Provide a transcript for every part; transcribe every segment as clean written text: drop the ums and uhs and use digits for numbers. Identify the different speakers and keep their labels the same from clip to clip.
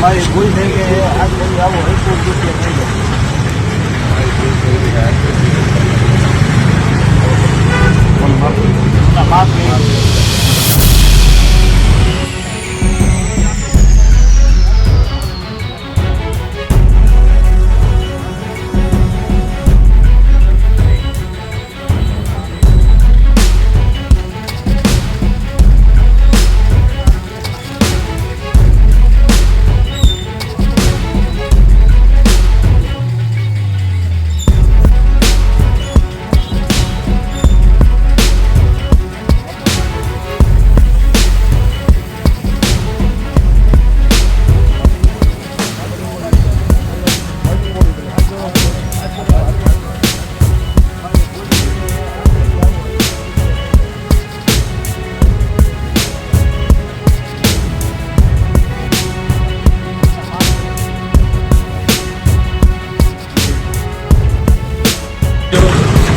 Speaker 1: મારી ભૂલ થઈ કે આજ લઈ આવો રૂપિયા થઈ જાય માફ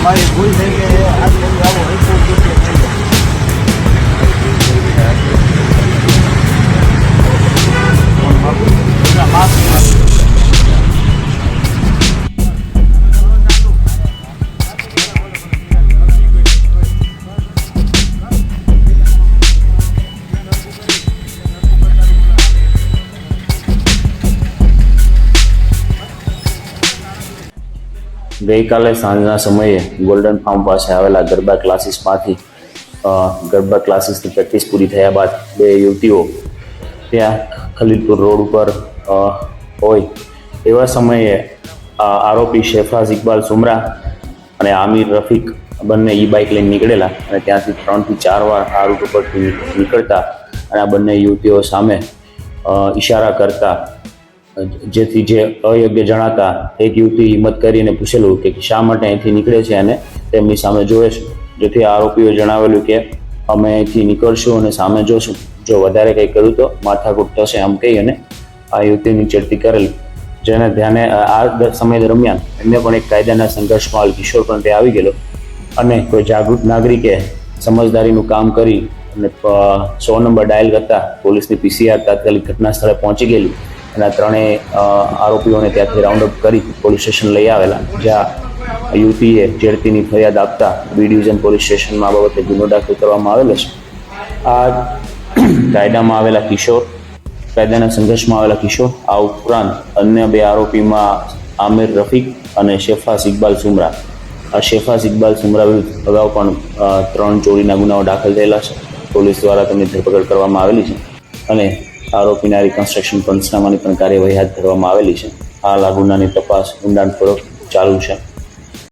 Speaker 1: મારી ભૂલ થઈ કે આજ લઈ આવો રૂપિયા થઈ જાય માફ
Speaker 2: ગઈકાલે સાંજના સમયે ગોલ્ડન ફાર્મ પાસે આવેલા ગરબા ક્લાસીસમાંથી ગરબા ક્લાસીસની પ્રેક્ટિસ પૂરી થયા બાદ બે યુવતીઓ ત્યાં ખલીલપુર રોડ ઉપર હોય એવા સમયે આરોપી શેફાઝ ઇકબાલ સુમરા અને આમિર રફીક બંને ઈ બાઇક લઈને નીકળેલા અને ત્યાંથી 3 થી 4 વાર આ રૂટ ઉપરથી નીકળતા અને આ બંને યુવતીઓ સામે ઈશારા કરતા, જેથી જે અયોગ્ય જણાતા એક યુવતી હિંમત કરીને પૂછેલું કે શા માટે અહીંથી નીકળે છે અને તેમની સામે જોવે છે, જેથી આરોપીઓએ જણાવેલું કે અમે અહીંથી નીકળશું અને સામે જોશું, જો વધારે કંઈ કર્યું તો માથાકૂટ થશે આમ કહી અને આ યુવતીની ચડતી કરેલી, જેને ધ્યાને આ સમય દરમિયાન એમને પણ એક કાયદાના સંઘર્ષમાં કિશોર પણ ત્યાં આવી ગયેલો અને કોઈ જાગૃત નાગરિકે સમજદારીનું કામ કરી અને 100 નંબર ડાયલ કરતા પોલીસની PCR તાત્કાલિક ઘટના સ્થળે પહોંચી ગયેલી અને ત્રણેય આરોપીઓને ત્યાંથી રાઉન્ડ અપ કરી પોલીસ સ્ટેશન લઈ આવેલા, જ્યાં યુવતીએ છેડતીની ફરિયાદ આપતા બી ડિવિઝન પોલીસ સ્ટેશનમાં આ બાબતે ગુનો દાખલ કરવામાં આવેલો છે. આ કાયદામાં આવેલા કિશોર, કાયદાના સંઘર્ષમાં આવેલા કિશોર, આ ઉપરાંત અન્ય બે આરોપીમાં આમિર રફીક અને શેફાઝ ઇકબાલ સુમરા. આ શેફાઝ ઇકબાલ સુમરા વિરુદ્ધ અગાઉ પણ 3 ચોરીના ગુનાઓ દાખલ થયેલા છે. પોલીસ દ્વારા તેમની ધરપકડ કરવામાં આવેલી છે અને આરોપીના રિકન્સ્ટ્રક્શન પંચનામાની પણ કાર્યવાહી હાથ ધરવામાં આવેલી છે. હાલ આ ગુનાની તપાસ ઊંડાણપૂર્વક ચાલુ છે.